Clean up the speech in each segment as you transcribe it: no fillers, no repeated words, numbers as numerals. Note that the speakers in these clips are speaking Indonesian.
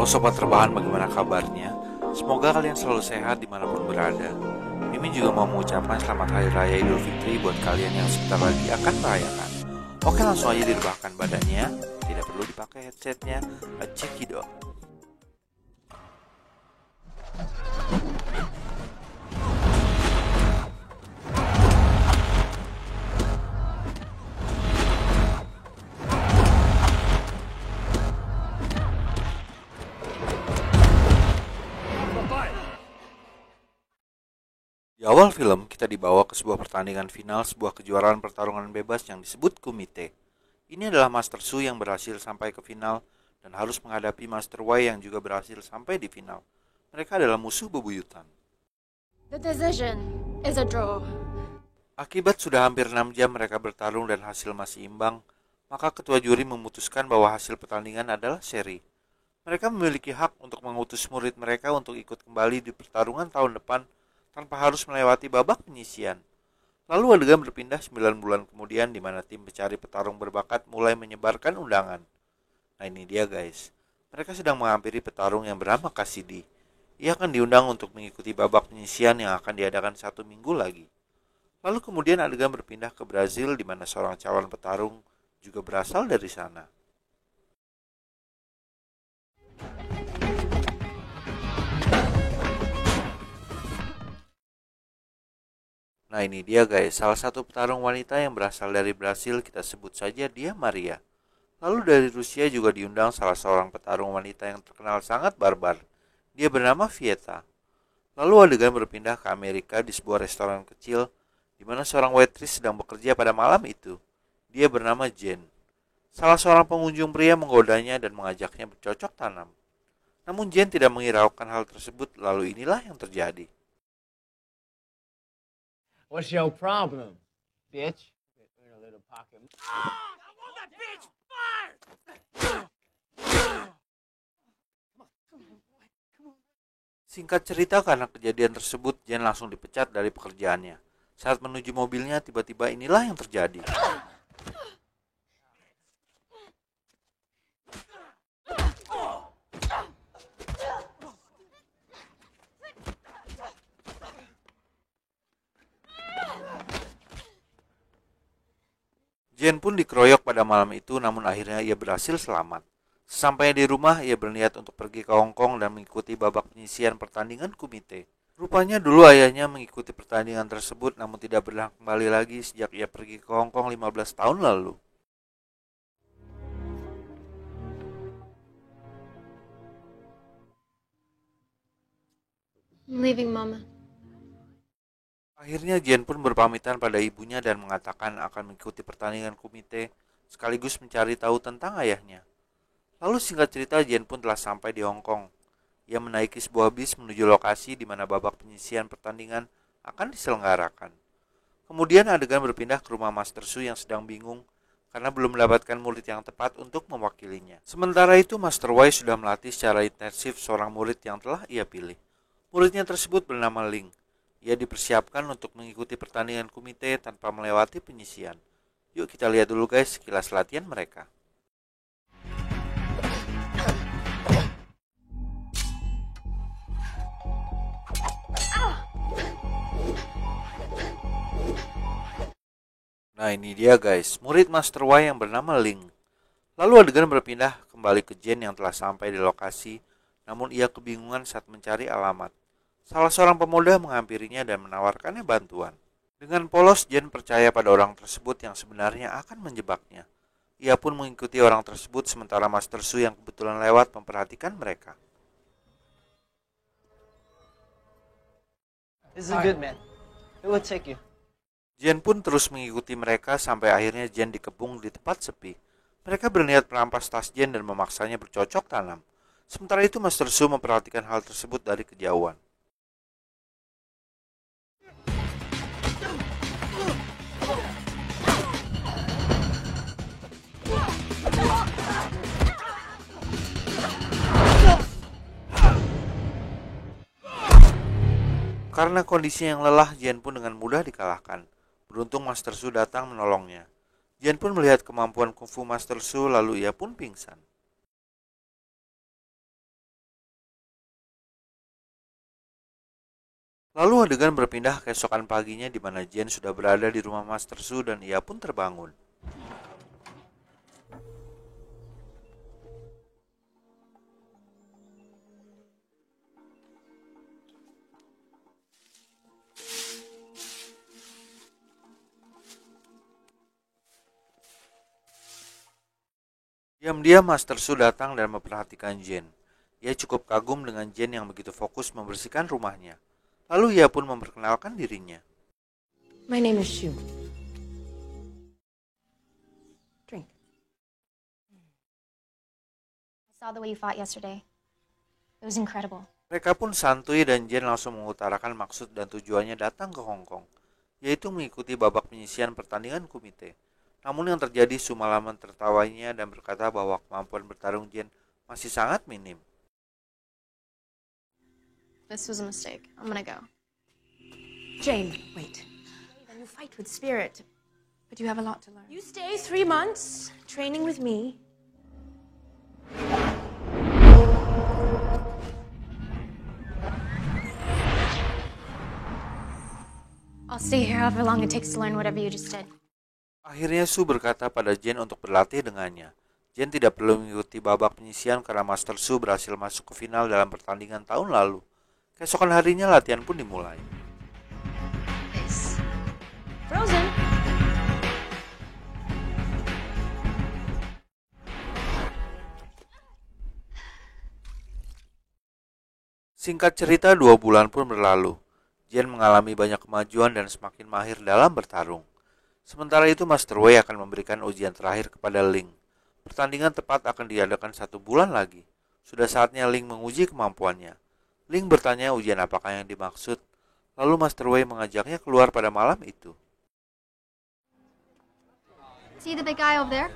Halo sobat rebahan, bagaimana kabarnya? Semoga kalian selalu sehat dimanapun berada. Mimin juga mau mengucapkan selamat Hari Raya Idul Fitri buat kalian yang sebentar lagi akan merayakan. Oke, langsung aja direbahkan badannya, tidak perlu dipakai headsetnya. Cekidot. Di awal film, kita dibawa ke sebuah pertandingan final sebuah kejuaraan pertarungan bebas yang disebut Kumite. Ini adalah Master Su yang berhasil sampai ke final dan harus menghadapi Master Y yang juga berhasil sampai di final. Mereka adalah musuh bebuyutan. The decision is a draw. Akibat sudah hampir 6 jam mereka bertarung dan hasil masih imbang, maka ketua juri memutuskan bahwa hasil pertandingan adalah seri. Mereka memiliki hak untuk mengutus murid mereka untuk ikut kembali di pertarungan tahun depan tanpa harus melewati babak penyisian. Lalu adegan berpindah 9 bulan kemudian di mana tim pencari petarung berbakat mulai menyebarkan undangan. Nah ini dia guys, mereka sedang menghampiri petarung yang bernama Cassidy. Ia akan diundang untuk mengikuti babak penyisian yang akan diadakan 1 minggu lagi. Lalu kemudian adegan berpindah ke Brazil di mana seorang calon petarung juga berasal dari sana. Nah ini dia guys, salah satu petarung wanita yang berasal dari Brasil, kita sebut saja dia Maria. Lalu dari Rusia juga diundang salah seorang petarung wanita yang terkenal sangat barbar. Dia bernama Vieta. Lalu adegan berpindah ke Amerika di sebuah restoran kecil di mana seorang waitress sedang bekerja pada malam itu. Dia bernama Jen. Salah seorang pengunjung pria menggodanya dan mengajaknya bercocok tanam. Namun Jen tidak menghiraukan hal tersebut, lalu inilah yang terjadi. What's your problem, bitch? In a little pocket. I want that bitch fired! Singkat cerita, karena kejadian tersebut, Jen langsung dipecat dari pekerjaannya. Saat menuju mobilnya, tiba-tiba inilah yang terjadi. Jen pun dikeroyok pada malam itu, namun akhirnya ia berhasil selamat. Sesampainya di rumah, ia berniat untuk pergi ke Hong Kong dan mengikuti babak penyisian pertandingan Kumite. Rupanya dulu ayahnya mengikuti pertandingan tersebut, namun tidak pernah kembali lagi sejak ia pergi ke Hong Kong 15 tahun lalu. I'm leaving, Mama. Akhirnya Jen pun berpamitan pada ibunya dan mengatakan akan mengikuti pertandingan Kumite sekaligus mencari tahu tentang ayahnya. Lalu singkat cerita, Jen pun telah sampai di Hong Kong. Ia menaiki sebuah bis menuju lokasi di mana babak penyisian pertandingan akan diselenggarakan. Kemudian adegan berpindah ke rumah Master Su yang sedang bingung karena belum mendapatkan murid yang tepat untuk mewakilinya. Sementara itu Master Y sudah melatih secara intensif seorang murid yang telah ia pilih. Muridnya tersebut bernama Ling. Ia dipersiapkan untuk mengikuti pertandingan Kumite tanpa melewati penyisian. Yuk kita lihat dulu guys sekilas latihan mereka. Nah ini dia guys, murid Master Y yang bernama Ling. Lalu adegan berpindah kembali ke Jen yang telah sampai di lokasi, namun ia kebingungan saat mencari alamat. Salah seorang pemuda menghampirinya dan menawarkannya bantuan. Dengan polos, Jen percaya pada orang tersebut yang sebenarnya akan menjebaknya. Ia pun mengikuti orang tersebut sementara Master Su yang kebetulan lewat memperhatikan mereka. This is good, man. It will take you. Jen pun terus mengikuti mereka sampai akhirnya Jen dikepung di tempat sepi. Mereka berniat merampas tas Jen dan memaksanya bercocok tanam. Sementara itu Master Su memperhatikan hal tersebut dari kejauhan. Karena kondisinya yang lelah, Jen pun dengan mudah dikalahkan. Beruntung Master Su datang menolongnya. Jen pun melihat kemampuan kungfu Master Su lalu ia pun pingsan. Lalu adegan berpindah keesokan paginya di mana Jen sudah berada di rumah Master Su dan ia pun terbangun. Diam-diam Master Su datang dan memperhatikan Jen. Ia cukup kagum dengan Jen yang begitu fokus membersihkan rumahnya. Lalu ia pun memperkenalkan dirinya. My name is Shu. Drink. I saw the way you fought yesterday. It was incredible. Mereka pun santuy dan Jen langsung mengutarakan maksud dan tujuannya datang ke Hong Kong, yaitu mengikuti babak penyisian pertandingan komite. Namun yang terjadi Su malah menertawainya dan berkata bahwa kemampuan bertarung Jen masih sangat minim. This was a mistake. I'm gonna go. Jane, wait. You fight with spirit, But you have a lot to learn. you stay 3 months training with me. I'll stay here however long it takes to learn whatever you just did. Akhirnya Su berkata pada Jen untuk berlatih dengannya. Jen tidak perlu mengikuti babak penyisian karena Master Su berhasil masuk ke final dalam pertandingan tahun lalu. Keesokan harinya latihan pun dimulai. Frozen. Singkat cerita 2 bulan pun berlalu. Jen mengalami banyak kemajuan dan semakin mahir dalam bertarung. Sementara itu Master Wei akan memberikan ujian terakhir kepada Ling. Pertandingan tepat akan diadakan 1 bulan lagi. Sudah saatnya Ling menguji kemampuannya. Ling bertanya ujian apakah yang dimaksud. Lalu Master Wei mengajaknya keluar pada malam itu. See the big guy over there?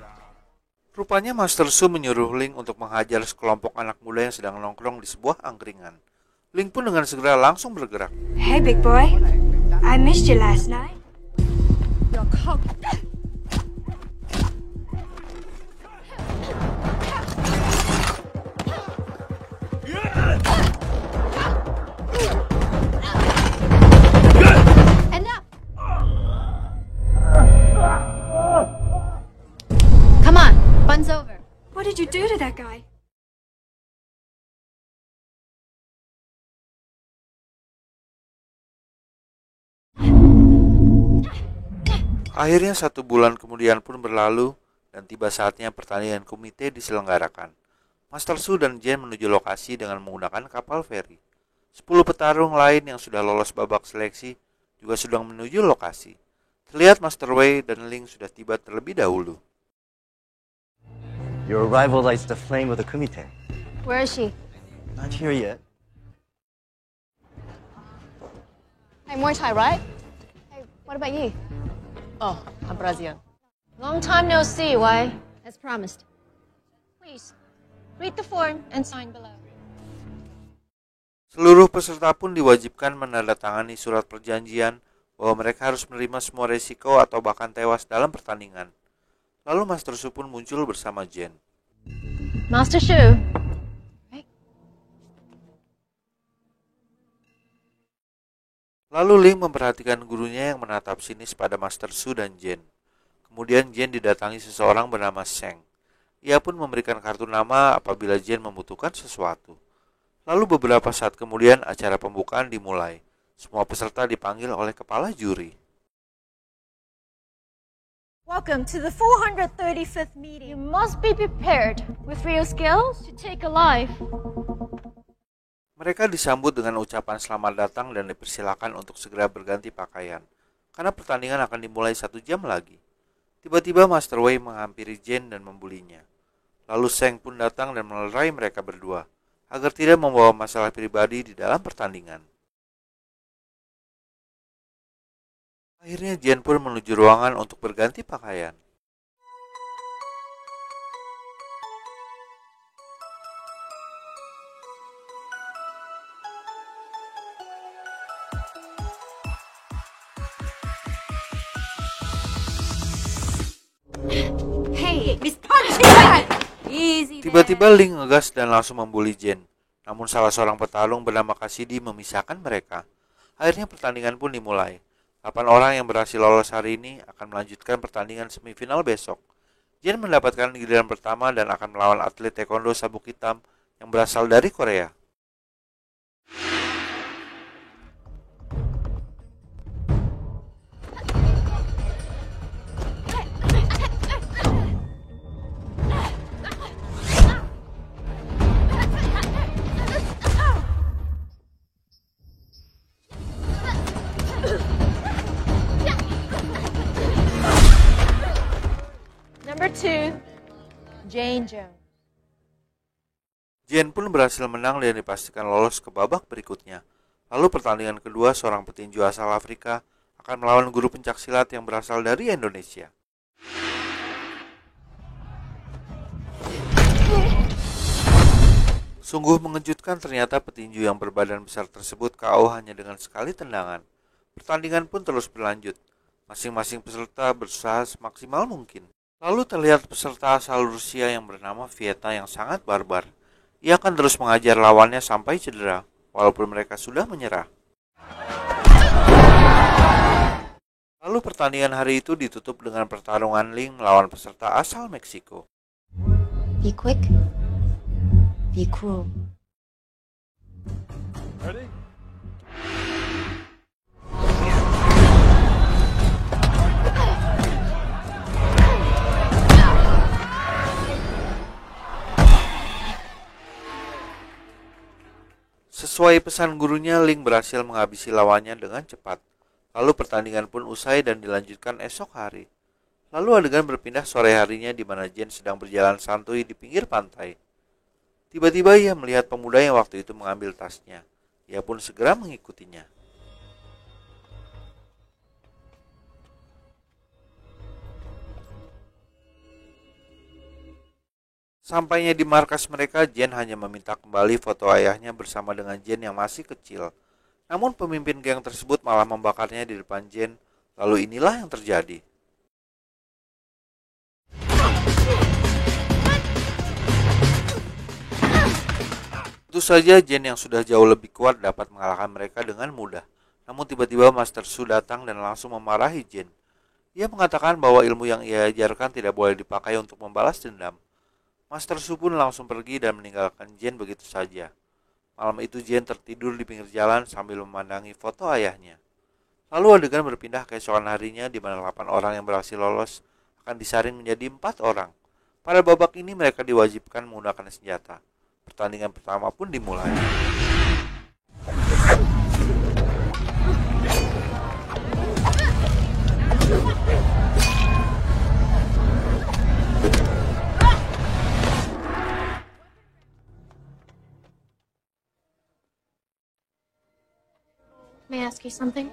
Rupanya Master Su menyuruh Ling untuk menghajar sekelompok anak muda yang sedang nongkrong di sebuah angkringan. Ling pun dengan segera langsung bergerak. Hey, big boy. I missed you last night. And now. Come on, fun's over. What did you do to that guy? Akhirnya 1 bulan kemudian pun berlalu dan tiba saatnya pertandingan komite diselenggarakan. Master Su dan Jen menuju lokasi dengan menggunakan kapal feri. 10 petarung lain yang sudah lolos babak seleksi juga sedang menuju lokasi. Terlihat Master Wei dan Ling sudah tiba terlebih dahulu. Your arrival lights the flame of the Kumite. Where is she? Not here yet. Hey, Muay Thai, right? Hey, what about you? Oh, I'm Brazilian. Long time no see, why? As promised. Please, read the form and sign below. Seluruh peserta pun diwajibkan menandatangani surat perjanjian bahwa mereka harus menerima semua resiko atau bahkan tewas dalam pertandingan. Lalu Master Su pun muncul bersama Jen. Master Shu. Lalu Ling memperhatikan gurunya yang menatap sinis pada Master Su dan Jen. Kemudian Jen didatangi seseorang bernama Sheng. Ia pun memberikan kartu nama apabila Jen membutuhkan sesuatu. Lalu beberapa saat kemudian acara pembukaan dimulai. Semua peserta dipanggil oleh kepala juri. Welcome to the 435th meeting. You must be prepared with real skills to take a life. Mereka disambut dengan ucapan selamat datang dan dipersilakan untuk segera berganti pakaian, karena pertandingan akan dimulai 1 jam lagi. Tiba-tiba Master Wei menghampiri Jen dan membulinya. Lalu Sheng pun datang dan melerai mereka berdua, agar tidak membawa masalah pribadi di dalam pertandingan. Akhirnya Jen pun menuju ruangan untuk berganti pakaian. Hey, Miss Punch! Easy. Tiba-tiba Ling ngegas dan langsung membuli Jen. Namun salah seorang petarung bernama Cassidy memisahkan mereka. Akhirnya pertandingan pun dimulai. 8 orang yang berhasil lolos hari ini akan melanjutkan pertandingan semifinal besok. Jen mendapatkan giliran pertama dan akan melawan atlet taekwondo sabuk hitam yang berasal dari Korea. Number 2, Jane Jones. Jen pun berhasil menang dan dipastikan lolos ke babak berikutnya. Lalu pertandingan kedua, seorang petinju asal Afrika akan melawan guru pencaksilat yang berasal dari Indonesia. Sungguh mengejutkan, ternyata petinju yang berbadan besar tersebut KO hanya dengan sekali tendangan. Pertandingan pun terus berlanjut. Masing-masing peserta berusaha semaksimal mungkin. Lalu terlihat peserta asal Rusia yang bernama Vieta yang sangat barbar. Ia akan terus mengajar lawannya sampai cedera, walaupun mereka sudah menyerah. Lalu pertandingan hari itu ditutup dengan pertarungan Ling melawan peserta asal Meksiko. Be quick. Be cruel. Ready? Sesuai pesan gurunya, Ling berhasil menghabisi lawannya dengan cepat. Lalu pertandingan pun usai dan dilanjutkan esok hari. Lalu adegan berpindah sore harinya di mana Jen sedang berjalan santuy di pinggir pantai. Tiba-tiba ia melihat pemuda yang waktu itu mengambil tasnya. Ia pun segera mengikutinya. Sampainya di markas mereka, Jen hanya meminta kembali foto ayahnya bersama dengan Jen yang masih kecil. Namun pemimpin geng tersebut malah membakarnya di depan Jen. Lalu inilah yang terjadi. Tentu saja Jen yang sudah jauh lebih kuat dapat mengalahkan mereka dengan mudah. Namun tiba-tiba Master Su datang dan langsung memarahi Jen. Ia mengatakan bahwa ilmu yang ia ajarkan tidak boleh dipakai untuk membalas dendam. Master Su pun langsung pergi dan meninggalkan Jen begitu saja. Malam itu Jen tertidur di pinggir jalan sambil memandangi foto ayahnya. Lalu adegan berpindah keesokan harinya di mana 8 orang yang berhasil lolos akan disaring menjadi 4 orang. Pada babak ini mereka diwajibkan menggunakan senjata. Pertandingan pertama pun dimulai. May I ask you something?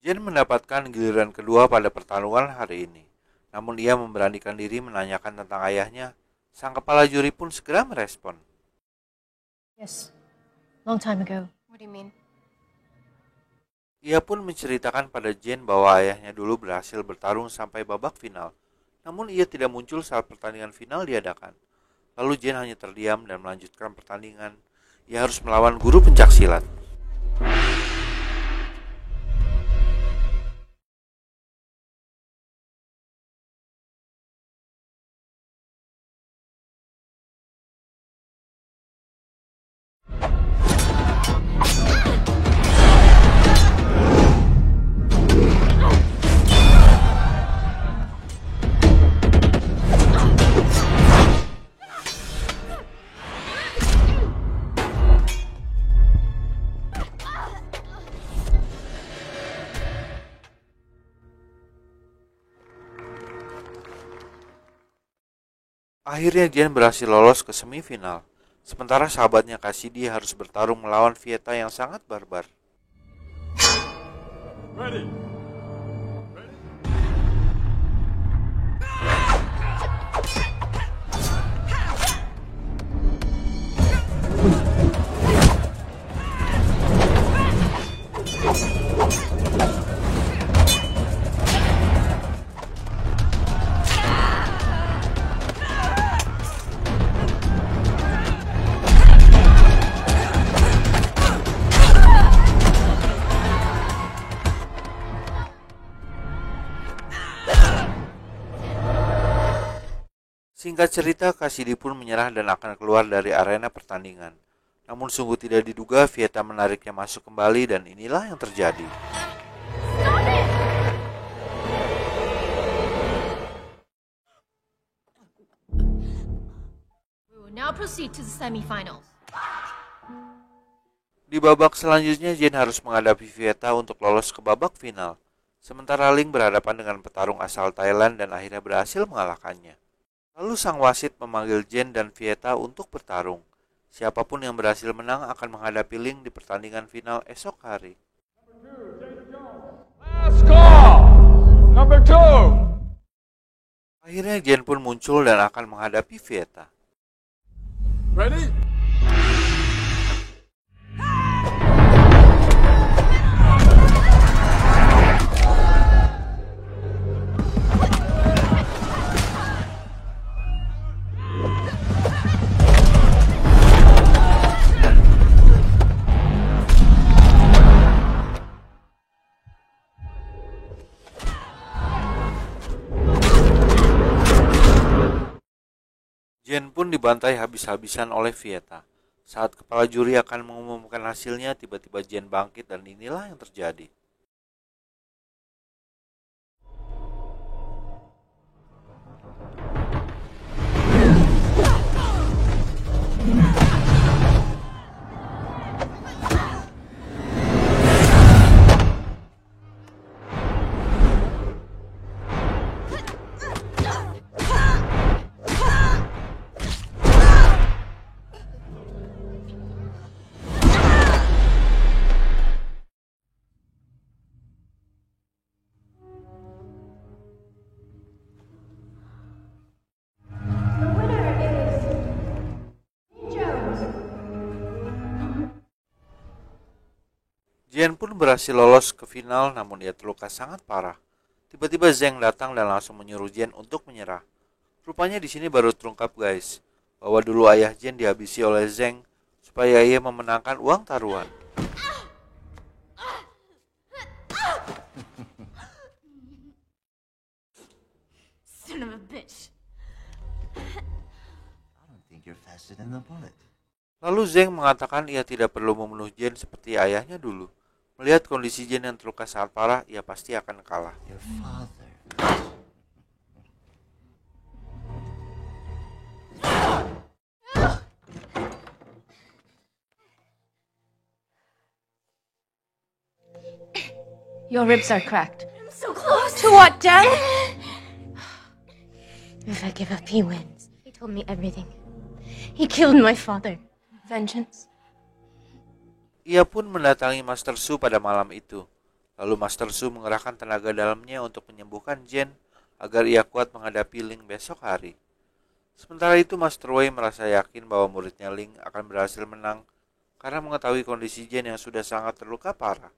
Jen mendapatkan giliran kedua pada pertarungan hari ini. Namun ia memberanikan diri menanyakan tentang ayahnya. Sang kepala juri pun segera merespon. Yes, long time ago. What do you mean? Ia pun menceritakan pada Jen bahwa ayahnya dulu berhasil bertarung sampai babak final. Namun ia tidak muncul saat pertandingan final diadakan. Lalu Jen hanya terdiam dan melanjutkan pertandingan. Ia harus melawan guru pencaksilat. Akhirnya Jen berhasil lolos ke semifinal. Sementara sahabatnya Cassidy harus bertarung melawan Vieta yang sangat barbar. Ready? Singkat cerita, Cassidy pun menyerah dan akan keluar dari arena pertandingan. Namun sungguh tidak diduga, Vieta menariknya masuk kembali dan inilah yang terjadi. We will now proceed to the semifinals. Di babak selanjutnya, Jane harus menghadapi Vieta untuk lolos ke babak final. Sementara Ling berhadapan dengan petarung asal Thailand dan akhirnya berhasil mengalahkannya. Lalu sang wasit memanggil Jane dan Vieta untuk bertarung. Siapapun yang berhasil menang akan menghadapi Ling di pertandingan final esok hari. Last call. Number 2. Akhirnya Jane pun muncul dan akan menghadapi Vieta. Ready? Jane pun dibantai habis-habisan oleh Vieta. Saat kepala juri akan mengumumkan hasilnya, tiba-tiba Jane bangkit dan inilah yang terjadi. Jane pun berhasil lolos ke final, namun ia terluka sangat parah. Tiba-tiba Zheng datang dan langsung menyuruh Jane untuk menyerah. Rupanya di sini baru terungkap guys, bahwa dulu ayah Jane dihabisi oleh Zheng supaya ia memenangkan uang taruhan. Son of a bitch. I don't think you're faster than the bullet. Lalu Zheng mengatakan ia tidak perlu membunuh Jane seperti ayahnya dulu. Melihat kondisi Jane yang terluka sangat parah, ia pasti akan kalah. Your father. Your ribs are cracked. I'm so close. To what, death? If I give up, he wins. He told me everything. He killed my father. Vengeance. Ia pun mendatangi Master Su pada malam itu. Lalu Master Su mengerahkan tenaga dalamnya untuk menyembuhkan Jane agar ia kuat menghadapi Ling besok hari. Sementara itu Master Wei merasa yakin bahwa muridnya Ling akan berhasil menang karena mengetahui kondisi Jane yang sudah sangat terluka parah.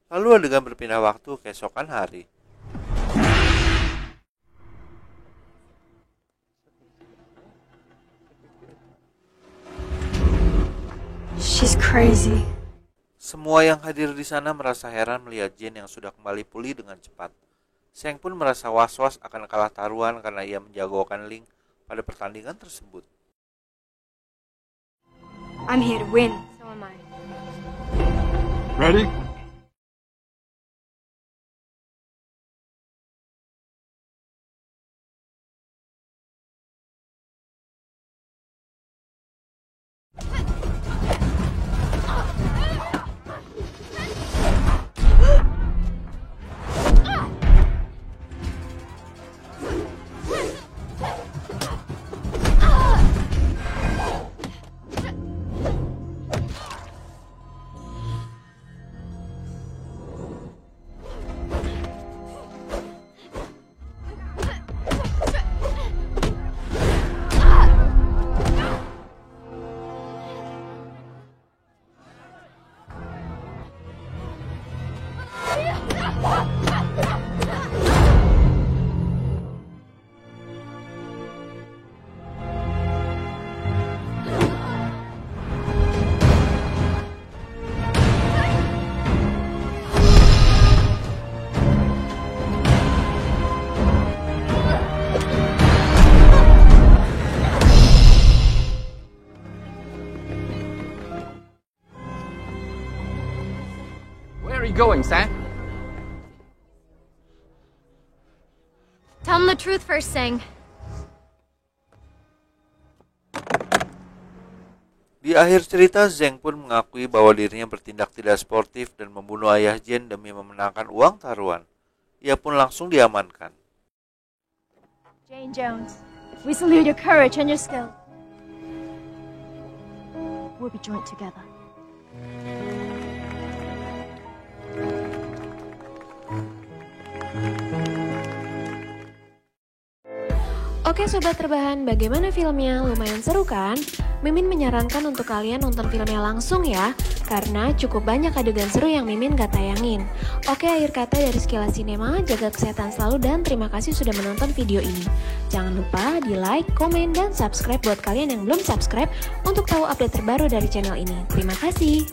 Lalu adegan berpindah waktu keesokan hari. She's crazy. Semua yang hadir di sana merasa heran melihat Jane yang sudah kembali pulih dengan cepat. Zheng pun merasa was-was akan kalah taruhan karena ia menjagokan Ling pada pertandingan tersebut. I'm here to win. So am I. Ready? going, Sam? Tell him the truth first, Sang. Di akhir cerita, Zheng pun mengakui bahwa dirinya bertindak tidak sportif dan membunuh ayah Jen demi memenangkan uang taruhan. Ia pun langsung diamankan. Jane Jones, we salute your courage and your skill. We'll be joined together. Oke sobat terbahan, bagaimana filmnya? Lumayan seru kan? Mimin menyarankan untuk kalian nonton filmnya langsung ya, karena cukup banyak adegan seru yang Mimin gak tayangin. Oke, akhir kata dari Sekilas Sinema, jaga kesehatan selalu dan terima kasih sudah menonton video ini. Jangan lupa di like, komen, dan subscribe buat kalian yang belum subscribe untuk tahu update terbaru dari channel ini. Terima kasih.